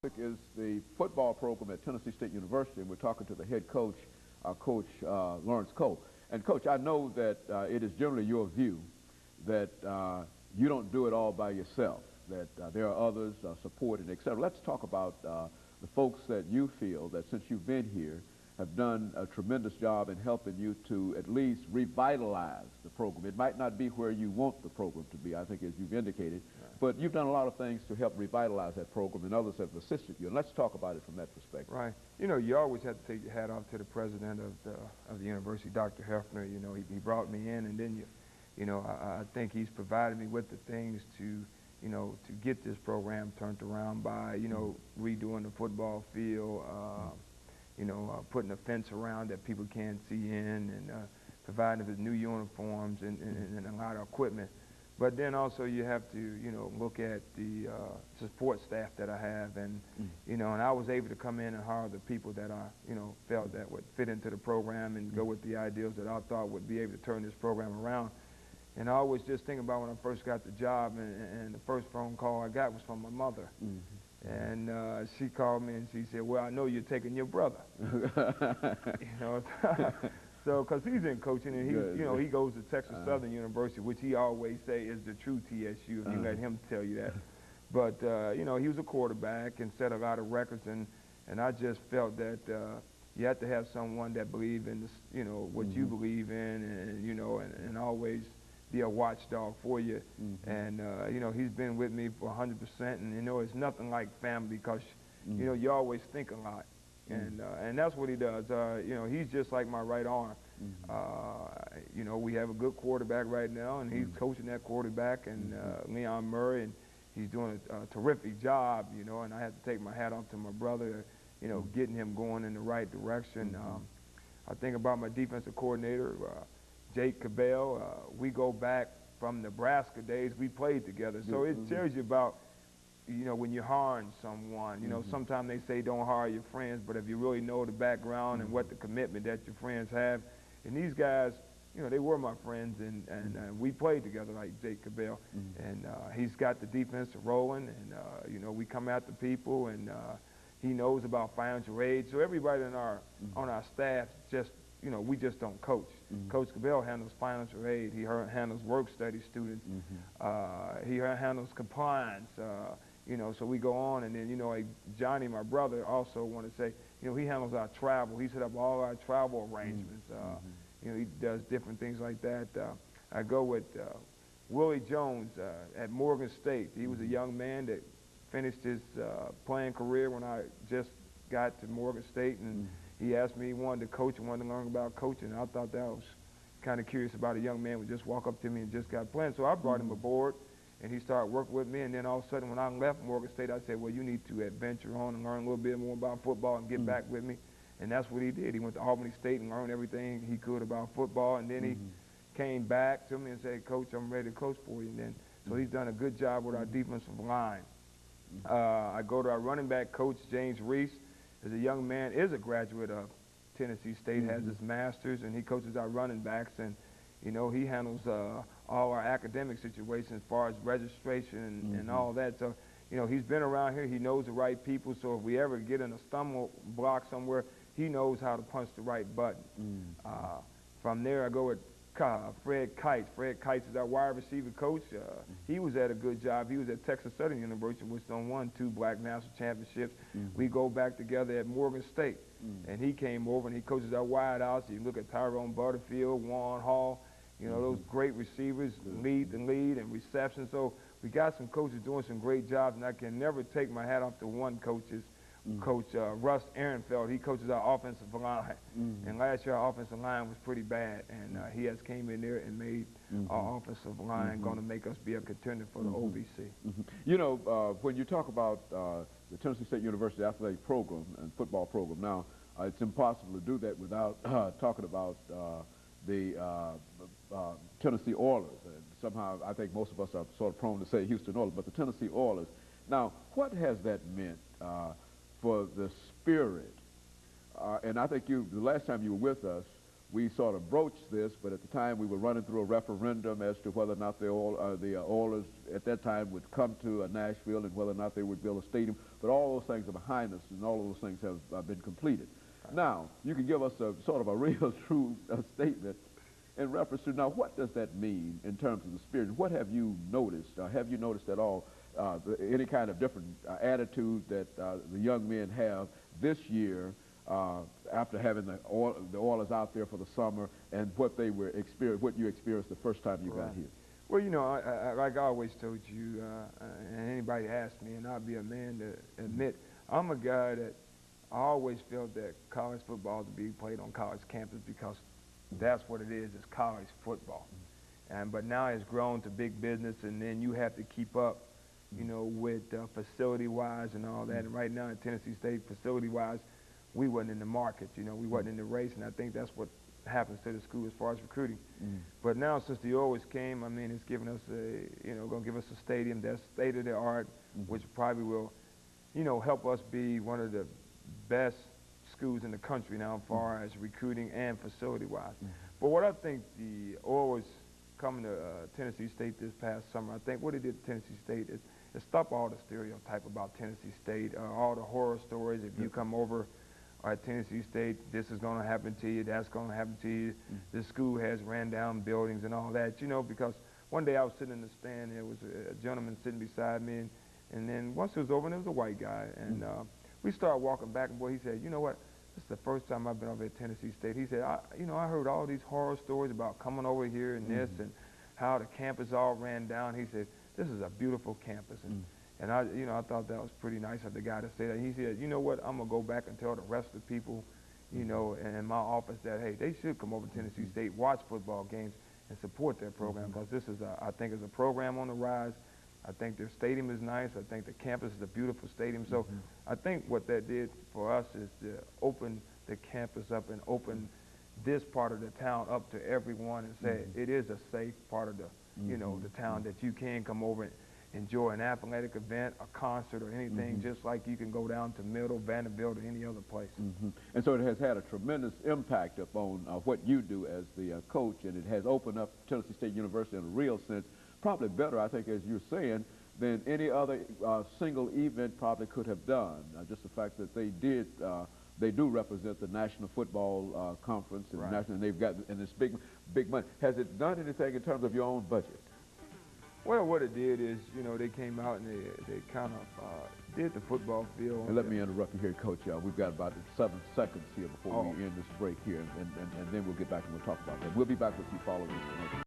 Is the football program at Tennessee State University, and we're talking to the head coach, Coach Lawrence Cole. And Coach, I know that it is generally your view that you don't do it all by yourself, that there are others supporting, et cetera. Let's talk about the folks that you feel that since you've been here have done a tremendous job in helping you to at least revitalize the program. It might not be where you want the program to be, I think, as you've indicated, but you've done a lot of things to help revitalize that program, and others have assisted you. And let's talk about it from that perspective. Right. You know, you always have to take your hat off to the president of the university, Dr. Hefner. You know, he brought me in, and then I think he's provided me with the things to, to get this program turned around by, redoing the football field, putting a fence around that people can't see in, and providing with new uniforms and a lot of equipment. But then also you have to, look at the support staff that I have, and and I was able to come in and hire the people that I, felt that would fit into the program and go with the ideals that I thought would be able to turn this program around. And I always just think about when I first got the job, and the first phone call I got was from my mother. And she called me and she said, "Well, I know you're taking your brother." So, because he's in coaching, and he goes to Texas Southern University, which he always say is the true TSU, if you let him tell you that. But he was a quarterback and set a lot of records, and I just felt that you have to have someone that believe in this, what you believe in, and always be a watchdog for you. And he's been with me for 100%, and it's nothing like family, because you always think a lot. And that's what he does. He's just like my right arm. We have a good quarterback right now, and he's coaching that quarterback, and Leon Murray, and he's doing a terrific job, and I have to take my hat off to my brother, getting him going in the right direction. I think about my defensive coordinator, Jake Cabell. We go back from Nebraska days. We played together. So it tells you about, when you're hiring someone, sometimes they say don't hire your friends, but if you really know the background and what the commitment that your friends have, and these guys, they were my friends, and we played together, like Jake Cabell, and he's got the defense rolling, and we come after people, and he knows about financial aid. So everybody on our staff just, we just don't coach. Coach Cabell handles financial aid. He handles work study students. He handles compliance. So we go on, and then, like Johnny, my brother, also want to say, he handles our travel. He set up all our travel arrangements. He does different things like that. I go with Willie Jones at Morgan State. He was a young man that finished his playing career when I just got to Morgan State, and he asked me, he wanted to coach and wanted to learn about coaching. And I thought that was kind of curious about a young man who would just walk up to me and just got playing. So I brought him aboard, and he started working with me. And then all of a sudden, when I left Morgan State, I said, well, you need to adventure on and learn a little bit more about football and get back with me. And that's what he did. He went to Albany State and learned everything he could about football. And then he came back to me and said, Coach, I'm ready to coach for you. And then, so he's done a good job with our defensive line. I go to our running back coach, James Reese. As a young man, is a graduate of Tennessee State, has his master's, and he coaches our running backs, and he handles all our academic situations as far as registration and all that. So he's been around here, he knows the right people, so if we ever get in a stumble block somewhere, he knows how to punch the right button. From there, I go with Fred Kites. Fred Kites is our wide receiver coach. He was at a good job. He was at Texas Southern University, which won 2 black national championships. We go back together at Morgan State, and he came over and he coaches our wideouts. You look at Tyrone Butterfield, Warren Hall, those great receivers, lead and reception. So we got some coaches doing some great jobs, and I can never take my hat off to one Coach Russ Ehrenfeld. He coaches our offensive line, and last year our offensive line was pretty bad, and he has came in there and made our offensive line going to make us be a contender for the OVC. When you talk about the Tennessee State University athletic program and football program, now it's impossible to do that without talking about the Tennessee Oilers. And somehow I think most of us are sort of prone to say Houston Oilers, but the Tennessee Oilers. Now, what has that meant for the spirit? And I think the last time you were with us, we sort of broached this, but at the time we were running through a referendum as to whether or not the Oilers at that time would come to Nashville and whether or not they would build a stadium. But all those things are behind us, and all of those things have been completed. Now, you can give us a sort of a real true statement in reference to, now, what does that mean in terms of the spirit? What have you noticed? Have you noticed at all any kind of different attitude that the young men have this year after having the Oilers out there for the summer, and what they were what you experienced the first time you got here? Well, you know, like I always told you, and anybody asked me, and I'll be a man to admit, I'm a guy that I always felt that college football to be played on college campus because that's what it is. It's college football. But now it's grown to big business, and then you have to keep up, you know, with facility-wise and all that. And right now at Tennessee State, facility-wise, we wasn't in the market. You know, we wasn't in the race, and I think that's what happens to the school as far as recruiting. But now, since the Oilers came, I mean, it's given us a, you know, going to give us a stadium that's state-of-the-art, which probably will, you know, help us be one of the best schools in the country now as far as recruiting and facility-wise. But what I think the Oilers coming to Tennessee State this past summer, I think what it did to Tennessee State is stop all the stereotype about Tennessee State, all the horror stories. If you come over at Tennessee State, this is going to happen to you, that's going to happen to you. The school has ran down buildings and all that, you know, because one day I was sitting in the stand, there was a gentleman sitting beside me, and then once it was over, there was a white guy, and we started walking back and forth. He said, you know what, this is the first time I've been over at Tennessee State. He said, you know, I heard all these horror stories about coming over here and this and how the campus all ran down. He said, this is a beautiful campus. And I, you know, I thought that was pretty nice of the guy to say that. He said, you know what, I'm going to go back and tell the rest of the people, you know, in my office that, hey, they should come over to Tennessee State, watch football games, and support their program, because this is, I think, is a program on the rise. I think their stadium is nice. I think the campus is a beautiful stadium. So I think what that did for us is to open the campus up and open this part of the town up to everyone and say it is a safe part of the, you know, the town, that you can come over and enjoy an athletic event, a concert, or anything, just like you can go down to Middle, Vanderbilt, or any other place. And so it has had a tremendous impact upon what you do as the coach, and it has opened up Tennessee State University in a real sense, probably better, I think, as you're saying, than any other single event probably could have done. Just the fact that they do represent the National Football Conference, and, and they've got, and it's big money. Has it done anything in terms of your own budget? Well, what it did is, you know, they came out and they kind of did the football field. And let me interrupt you here, Coach. We've got about 7 seconds here before we end this break here, and then we'll get back and we'll talk about that. We'll be back with you following this.